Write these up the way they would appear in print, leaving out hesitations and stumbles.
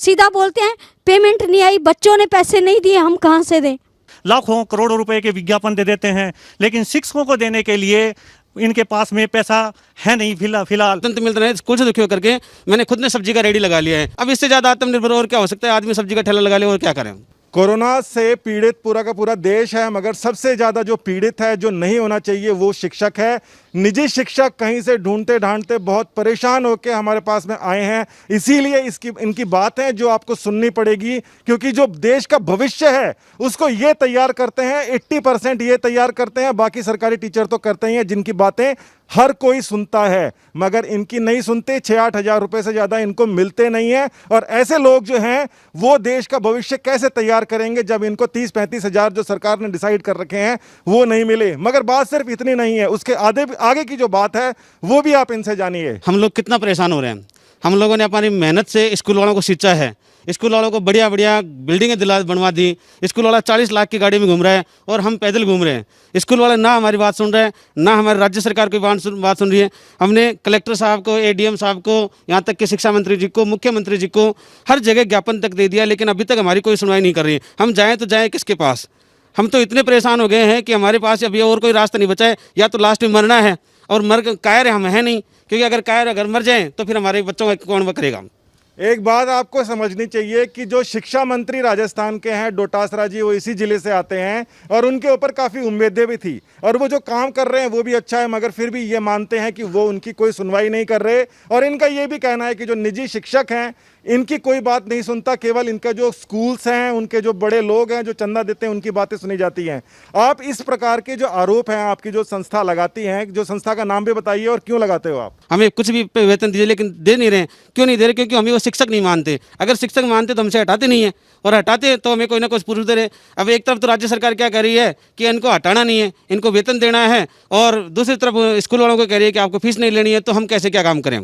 सीधा बोलते हैं पेमेंट नहीं आई, बच्चों ने पैसे नहीं दिए, हम कहाँ से दें। लाखों करोड़ों रुपए के विज्ञापन दे देते हैं, लेकिन शिक्षकों को देने के लिए इनके पास में पैसा है नहीं फिलहाल। तुरंत मिलते रहे, स्कूल से दुखी होकर के मैंने खुद ने सब्जी का रेडी लगा लिया है। अब इससे ज़्यादा आत्मनिर्भर और क्या हो सकता है? आदमी सब्जी का ठेला लगा ले और क्या करें। कोरोना से पीड़ित पूरा का पूरा देश है, मगर सबसे ज़्यादा जो पीड़ित है, जो नहीं होना चाहिए, वो शिक्षक है। निजी शिक्षक कहीं से ढूंढते ढांढते बहुत परेशान होकर हमारे पास में आए हैं। इसीलिए इनकी बातें जो आपको सुननी पड़ेगी, क्योंकि जो देश का भविष्य है उसको ये तैयार करते हैं, 80% ये तैयार करते हैं। बाकी सरकारी टीचर तो करते ही हैं, जिनकी बातें हर कोई सुनता है, मगर इनकी नहीं सुनते। 6-8 हज़ार रुपए से ज़्यादा इनको मिलते नहीं हैं। और ऐसे लोग जो हैं वो देश का भविष्य कैसे तैयार करेंगे जब इनको 30-35 हज़ार जो सरकार ने डिसाइड कर रखे हैं वो नहीं मिले। मगर बात सिर्फ इतनी नहीं है, उसके आगे की जो बात है वो भी आप इनसे जानिए। हम लोग कितना परेशान हो रहे हैं। हम लोगों ने अपनी मेहनत से स्कूल वालों को सींचा है, स्कूल वालों को बढ़िया बढ़िया बिल्डिंगें बनवा दी। स्कूल वाला 40 लाख की गाड़ी में घूम रहा है और हम पैदल घूम रहे हैं। स्कूल वाले ना हमारी बात सुन रहे हैं, ना हमारी राज्य सरकार की बात सुन रही है। हमने कलेक्टर साहब को, एडीएम साहब को, यहाँ तक कि शिक्षा मंत्री जी को, मुख्यमंत्री जी को हर जगह ज्ञापन तक दे दिया, लेकिन अभी तक हमारी कोई सुनवाई नहीं कर रही है। हम जाएँ तो जाएँ किसके पास? हम तो इतने परेशान हो गए हैं कि हमारे पास अभी और कोई रास्ता नहीं बचा है। या तो लास्ट में मरना है, और कायर हम हैं नहीं, क्योंकि अगर मर जाएं तो फिर हमारे बच्चों का कौन करेगा। एक बात आपको समझनी चाहिए कि जो शिक्षा मंत्री राजस्थान के हैं डोटासरा जी, वो इसी जिले से आते हैं और उनके ऊपर काफ़ी उम्मीदें भी थी और वो जो काम कर रहे हैं वो भी अच्छा है, मगर फिर भी ये मानते हैं कि वो उनकी कोई सुनवाई नहीं कर रहे। और इनका ये भी कहना है कि जो निजी शिक्षक हैं इनकी कोई बात नहीं सुनता, केवल इनका जो स्कूल्स हैं, उनके जो बड़े लोग हैं जो चंदा देते हैं, उनकी बातें सुनी जाती हैं। आप इस प्रकार के जो आरोप हैं आपकी जो संस्था लगाती हैं, जो संस्था का नाम भी बताइए और क्यों लगाते हो आप? हमें कुछ भी वेतन दीजिए, लेकिन दे नहीं रहे। क्यों नहीं दे रहे? क्योंकि हमें वो शिक्षक नहीं मानते। अगर शिक्षक मानते तो हमसे हटाते नहीं है, और हटाते तो हमें कोई ना कोई पूछ दे रहे। अब एक तरफ तो राज्य सरकार क्या कह रही है कि इनको हटाना नहीं है, इनको वेतन देना है, और दूसरी तरफ स्कूल वालों को कह रही है कि आपको फीस नहीं लेनी है। तो हम कैसे क्या काम करें?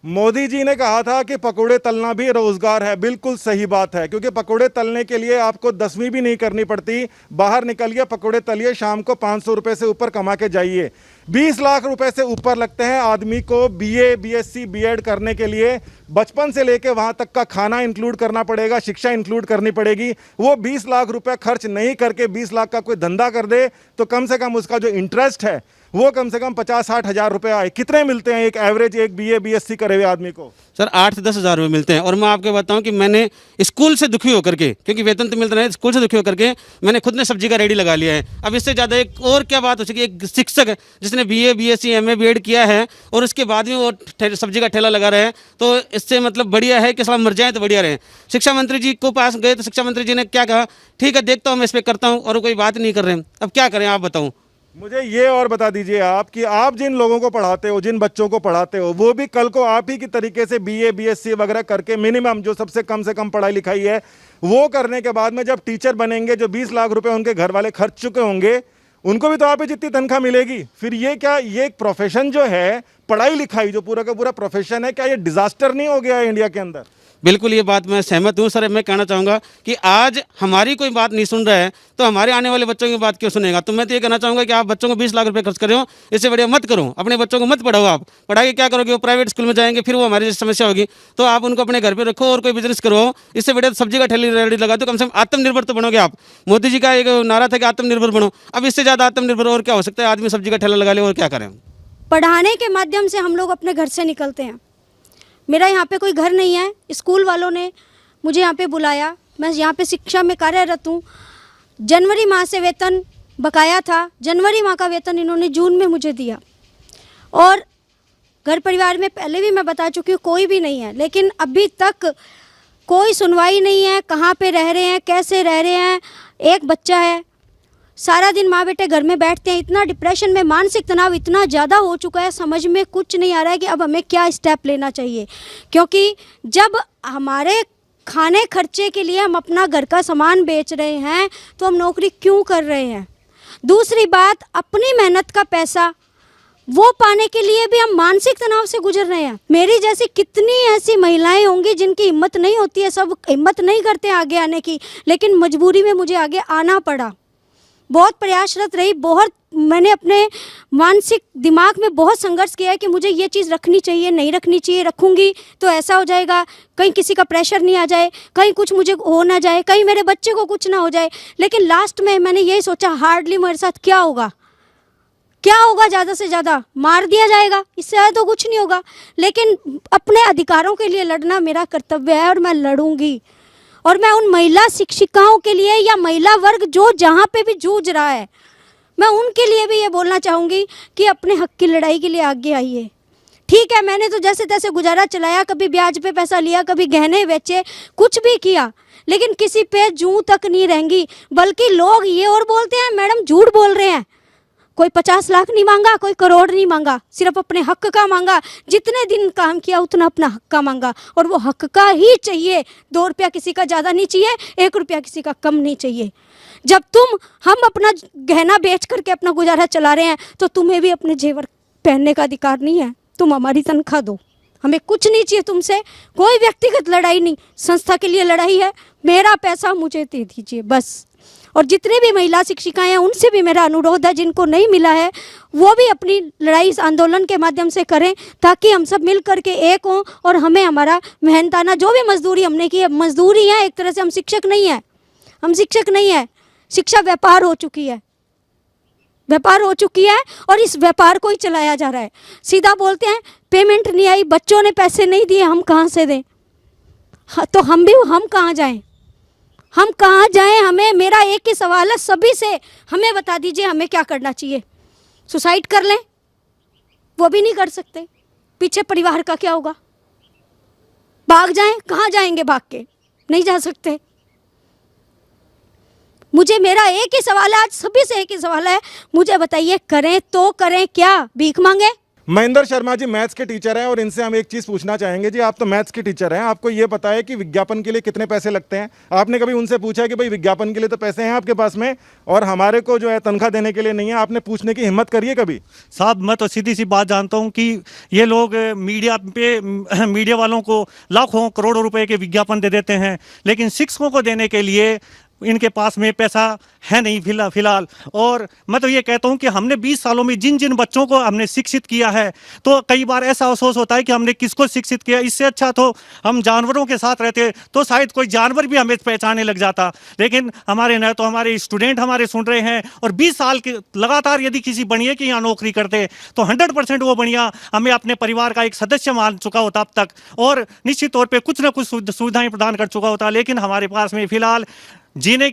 मोदी जी ने कहा था कि पकोड़े तलना भी रोजगार है। बिल्कुल सही बात है, क्योंकि पकोड़े तलने के लिए आपको 10वीं भी नहीं करनी पड़ती। बाहर निकलिए, पकोड़े तलिए, शाम को 500 रुपये से ऊपर कमा के जाइए। 20 लाख रुपए से ऊपर लगते हैं आदमी को बीए, बीएससी, बीएड करने के लिए। बचपन से लेके वहाँ तक का खाना इंक्लूड करना पड़ेगा, शिक्षा इंक्लूड करनी पड़ेगी। वो 20 लाख रुपए खर्च नहीं करके 20 लाख का कोई धंधा कर दे तो कम से कम उसका जो इंटरेस्ट है वो कम से कम 50-60 हज़ार रुपये आए। कितने मिलते हैं एक एवरेज एक बीए, बीएससी करे हुए आदमी को? सर 8 से 10 हज़ार रुपये मिलते हैं। और मैं आपको बताऊं कि मैंने स्कूल से दुखी होकर के, क्योंकि वेतन तो मिलता नहीं, स्कूल से दुखी होकर के मैंने खुद ने सब्जी का रेडी लगा लिया है। अब इससे ज़्यादा एक और क्या बात हो सके? एक शिक्षक जिसने बीए, बीएससी, एमए, बीएड किया है और उसके बाद में वो सब्जी का ठेला लगा रहे हैं, तो इससे मतलब बढ़िया है कि सब मर जाए तो बढ़िया रहे। शिक्षा मंत्री जी को पास गए तो शिक्षा मंत्री जी ने क्या कहा? ठीक है, देखता हूँ, मैं इस पर करता हूँ, और कोई बात नहीं कर रहे हैं। अब क्या करें आप बताऊँ? मुझे ये और बता दीजिए आप कि आप जिन लोगों को पढ़ाते हो, जिन बच्चों को पढ़ाते हो, वो भी कल को आप ही की तरीके से बीए, बीएससी वगैरह करके मिनिमम जो सबसे कम से कम पढ़ाई लिखाई है वो करने के बाद में जब टीचर बनेंगे, जो 20 लाख रुपए उनके घर वाले खर्च चुके होंगे, उनको भी तो आप ही जितनी तनख्वाह मिलेगी। फिर ये क्या, ये एक प्रोफेशन जो है पढ़ाई लिखाई जो पूरा का पूरा प्रोफेशन है, क्या ये डिजास्टर नहीं हो गया है इंडिया के अंदर? बिल्कुल, ये बात मैं सहमत हूँ सर। मैं कहना चाहूँगा कि आज हमारी कोई बात नहीं सुन रहा है तो हमारे आने वाले बच्चों की बात क्यों सुनेगा? तो मैं तो ये कहना चाहूँगा कि आप बच्चों को 20 लाख रुपए खर्च कर रहे हो, इससे बढ़िया मत करो। अपने बच्चों को मत पढ़ाओ। आप पढ़ा के क्या करोगे? वो प्राइवेट स्कूल में जाएंगे, फिर वो हमारी जैसी समस्या होगी। तो आप उनको अपने घर पर रखो और कोई बिजनेस करो। इससे बढ़िया सब्जी का ठेली रेडी लगा दो, कम से कम आत्मनिर्भर तो बनोगे आप। मोदी जी का एक नारा था कि आत्मनिर्भर बनो। अब इससे ज़्यादा आत्मनिर्भर और क्या हो सकता है? आदमी सब्जी का ठेला लगा ले और क्या करें? पढ़ाने के माध्यम से हम लोग अपने घर से निकलते हैं। मेरा यहाँ पे कोई घर नहीं है, स्कूल वालों ने मुझे यहाँ पे बुलाया, मैं यहाँ पे शिक्षा में कार्यरत हूँ। जनवरी माह से वेतन बकाया था, जनवरी माह का वेतन इन्होंने जून में मुझे दिया। और घर परिवार में पहले भी मैं बता चुकी हूँ कोई भी नहीं है, लेकिन अभी तक कोई सुनवाई नहीं है। कहाँ पे रह रहे हैं, कैसे रह रहे हैं? एक बच्चा है, सारा दिन माँ बेटे घर में बैठते हैं। इतना डिप्रेशन में, मानसिक तनाव इतना ज़्यादा हो चुका है, समझ में कुछ नहीं आ रहा है कि अब हमें क्या स्टेप लेना चाहिए। क्योंकि जब हमारे खाने खर्चे के लिए हम अपना घर का सामान बेच रहे हैं तो हम नौकरी क्यों कर रहे हैं? दूसरी बात, अपनी मेहनत का पैसा वो पाने के लिए भी हम मानसिक तनाव से गुजर रहे हैं। मेरी जैसी कितनी ऐसी महिलाएं होंगी जिनकी हिम्मत नहीं होती है, सब हिम्मत नहीं करते आगे आने की, लेकिन मजबूरी में मुझे आगे आना पड़ा। बहुत प्रयासरत रही, बहुत मैंने अपने मानसिक दिमाग में बहुत संघर्ष किया है कि मुझे ये चीज़ रखनी चाहिए, नहीं रखनी चाहिए, रखूंगी तो ऐसा हो जाएगा, कहीं किसी का प्रेशर नहीं आ जाए, कहीं कुछ मुझे हो ना जाए, कहीं मेरे बच्चे को कुछ ना हो जाए। लेकिन लास्ट में मैंने यही सोचा, हार्डली मेरे साथ क्या होगा, क्या होगा, ज़्यादा से ज़्यादा मार दिया जाएगा, इससे ज़्यादा तो कुछ नहीं होगा। लेकिन अपने अधिकारों के लिए लड़ना मेरा कर्तव्य है और मैं लड़ूंगी। और मैं उन महिला शिक्षिकाओं के लिए या महिला वर्ग जो जहाँ पे भी जूझ रहा है, मैं उनके लिए भी ये बोलना चाहूँगी कि अपने हक की लड़ाई के लिए आगे आइए। ठीक है, मैंने तो जैसे तैसे गुजारा चलाया, कभी ब्याज पे पैसा लिया, कभी गहने बेचे, कुछ भी किया, लेकिन किसी पे जूं तक नहीं रहेंगी। बल्कि लोग ये और बोलते हैं, मैडम झूठ बोल रहे हैं, कोई 50 लाख नहीं मांगा, कोई करोड़ नहीं मांगा, सिर्फ अपने हक का मांगा। जितने दिन काम किया उतना अपना हक का मांगा, और वो हक का ही चाहिए। 2 रुपया किसी का ज़्यादा नहीं चाहिए, 1 रुपया किसी का कम नहीं चाहिए। जब हम अपना गहना बेच करके अपना गुजारा चला रहे हैं, तो तुम्हें भी अपने जेवर पहनने का अधिकार नहीं है। तुम हमारी तनख्वाह दो, हमें कुछ नहीं चाहिए तुमसे, कोई व्यक्तिगत लड़ाई नहीं, संस्था के लिए लड़ाई है। मेरा पैसा मुझे दे दीजिए बस। और जितने भी महिला शिक्षिकाएं हैं उनसे भी मेरा अनुरोध है, जिनको नहीं मिला है वो भी अपनी लड़ाई इस आंदोलन के माध्यम से करें, ताकि हम सब मिल करके एक हों और हमें हमारा मेहनताना जो भी मजदूरी हमने की है, मजदूरी है एक तरह से, हम शिक्षक नहीं है, हम शिक्षक नहीं है, शिक्षा व्यापार हो चुकी है, व्यापार हो चुकी है और इस व्यापार को ही चलाया जा रहा है। सीधा बोलते हैं पेमेंट नहीं आई, बच्चों ने पैसे नहीं दिए, हम कहाँ से दें? तो हम कहाँ जाएं? हम कहाँ जाएं? हमें, मेरा एक ही सवाल है सभी से, हमें बता दीजिए हमें क्या करना चाहिए। सुसाइड कर लें? वो भी नहीं कर सकते, पीछे परिवार का क्या होगा? भाग जाएं? कहाँ जाएंगे भाग के? नहीं जा सकते। मुझे, मेरा एक ही सवाल है, आज सभी से एक ही सवाल है, मुझे बताइए करें तो करें क्या? भीख मांगे? महेंद्र शर्मा जी मैथ्स के टीचर हैं और इनसे हम एक चीज़ पूछना चाहेंगे। जी, आप तो मैथ्स के टीचर हैं, आपको ये पता है कि विज्ञापन के लिए कितने पैसे लगते हैं? आपने कभी उनसे पूछा है कि भाई विज्ञापन के लिए तो पैसे हैं आपके पास में और हमारे को जो है तनख्वाह देने के लिए नहीं है? आपने पूछने की हिम्मत करी है कभी? साहब, मैं तो सीधी सी बात जानता हूं कि ये लोग मीडिया वालों को लाखों करोड़ों रुपए के विज्ञापन दे देते हैं, लेकिन शिक्षकों को देने के लिए इनके पास में पैसा है नहीं फिलहाल। और मैं तो ये कहता हूँ कि हमने 20 सालों में जिन जिन बच्चों को हमने शिक्षित किया है, तो कई बार ऐसा अफसोस होता है कि हमने किसको शिक्षित किया। इससे अच्छा तो हम जानवरों के साथ रहते तो शायद कोई जानवर भी हमें पहचानने लग जाता। लेकिन हमारे न तो हमारे स्टूडेंट हमारे सुन रहे हैं, और 20 साल के लगातार यदि किसी बढ़िया की यहाँ नौकरी करते तो 100% वो बढ़िया हमें अपने परिवार का एक सदस्य मान चुका होता अब तक, और निश्चित तौर पर कुछ ना कुछ सुविधाएं प्रदान कर चुका होता। लेकिन हमारे पास में फिलहाल जीने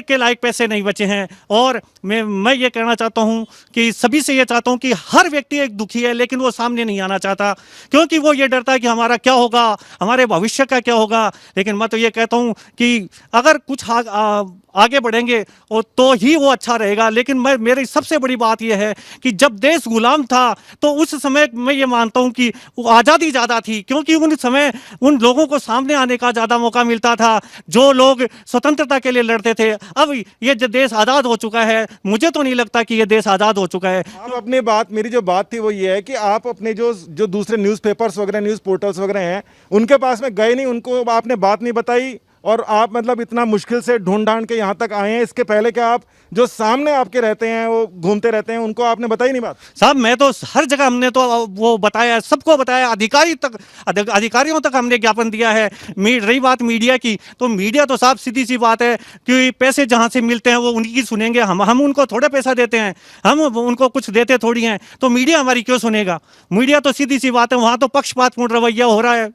के लायक पैसे नहीं बचे हैं। और मैं ये कहना चाहता हूँ कि सभी से ये चाहता हूँ कि हर व्यक्ति एक दुखी है, लेकिन वो सामने नहीं आना चाहता, क्योंकि वो ये डरता है कि हमारा क्या होगा, हमारे भविष्य का क्या होगा। लेकिन मैं तो ये कहता हूँ कि अगर कुछ आगे बढ़ेंगे और तो ही वो अच्छा रहेगा। लेकिन मेरी सबसे बड़ी बात यह है कि जब देश गुलाम था तो उस समय मैं ये मानता हूँ कि वो आज़ादी ज़्यादा थी, क्योंकि उन समय उन लोगों को सामने आने का ज़्यादा मौका मिलता था जो लोग स्वतंत्रता के लिए लड़ते थे। अब ये जो देश आज़ाद हो चुका है, मुझे तो नहीं लगता कि ये देश आज़ाद हो चुका है। आप अपनी बात, मेरी जो बात थी वो ये है कि आप अपने जो दूसरे न्यूज़पेपर्स वगैरह, न्यूज़ पोर्टल्स वगैरह हैं, उनके पास में गए नहीं, उनको आपने बात नहीं बताई, और आप मतलब इतना मुश्किल से ढूंढ ढांड के यहाँ तक आए हैं। इसके पहले क्या आप जो सामने आपके रहते हैं, वो घूमते रहते हैं, उनको आपने बताई नहीं बात? साहब, मैं तो हर जगह हमने तो वो बताया, सबको बताया, अधिकारियों तक हमने ज्ञापन दिया है। रही बात मीडिया की, तो मीडिया तो साहब सीधी सी बात है कि पैसे जहाँ से मिलते हैं वो उनकी सुनेंगे। हम उनको थोड़ा पैसा देते हैं, हम उनको कुछ देते थोड़ी हैं, तो मीडिया हमारी क्यों सुनेगा? मीडिया तो सीधी सी बात है, वहाँ तो पक्षपातपूर्ण रवैया हो रहा है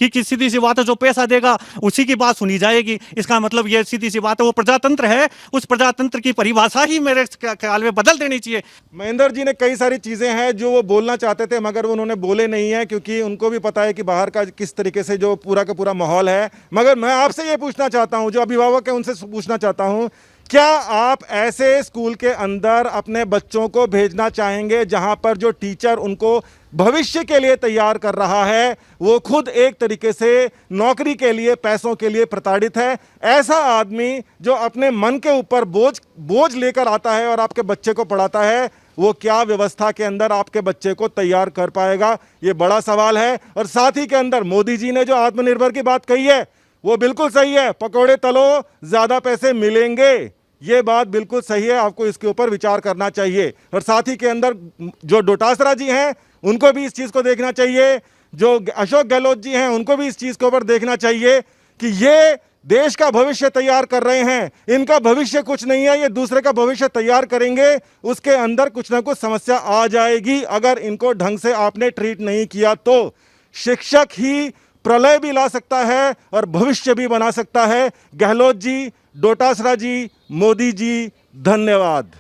कि सीधी सी बात है, जो पैसा देगा उसी की बात सुनी जाएगी। इसका मतलब ये सीधी सी बात है, वो प्रजातंत्र है, उस प्रजातंत्र की परिभाषा ही मेरे ख्याल में बदल देनी चाहिए। महेंद्र जी ने कई सारी चीज़ें हैं जो वो बोलना चाहते थे, मगर उन्होंने बोले नहीं है, क्योंकि उनको भी पता है कि बाहर का किस तरीके से जो पूरा का पूरा माहौल है। मगर मैं आपसे ये पूछना चाहता हूँ, जो अभिभावक है उनसे पूछना चाहता हूँ, क्या आप ऐसे स्कूल के अंदर अपने बच्चों को भेजना चाहेंगे जहां पर जो टीचर उनको भविष्य के लिए तैयार कर रहा है वो खुद एक तरीके से नौकरी के लिए, पैसों के लिए प्रताड़ित है? ऐसा आदमी जो अपने मन के ऊपर बोझ लेकर आता है और आपके बच्चे को पढ़ाता है, वो क्या व्यवस्था के अंदर आपके बच्चे को तैयार कर पाएगा? ये बड़ा सवाल है। और साथ ही के अंदर मोदी जी ने जो आत्मनिर्भर की बात कही है वो बिल्कुल सही है, पकौड़े तलो, ज्यादा पैसे मिलेंगे, ये बात बिल्कुल सही है, आपको इसके ऊपर विचार करना चाहिए। और साथ ही के अंदर जो डोटासरा जी हैं उनको भी इस चीज़ को देखना चाहिए, जो अशोक गहलोत जी हैं उनको भी इस चीज़ के ऊपर देखना चाहिए कि ये देश का भविष्य तैयार कर रहे हैं, इनका भविष्य कुछ नहीं है, ये दूसरे का भविष्य तैयार करेंगे, उसके अंदर कुछ ना कुछ समस्या आ जाएगी अगर इनको ढंग से आपने ट्रीट नहीं किया तो। शिक्षक ही प्रलय भी ला सकता है और भविष्य भी बना सकता है। गहलोत जी, डोटासरा जी, मोदी जी, धन्यवाद।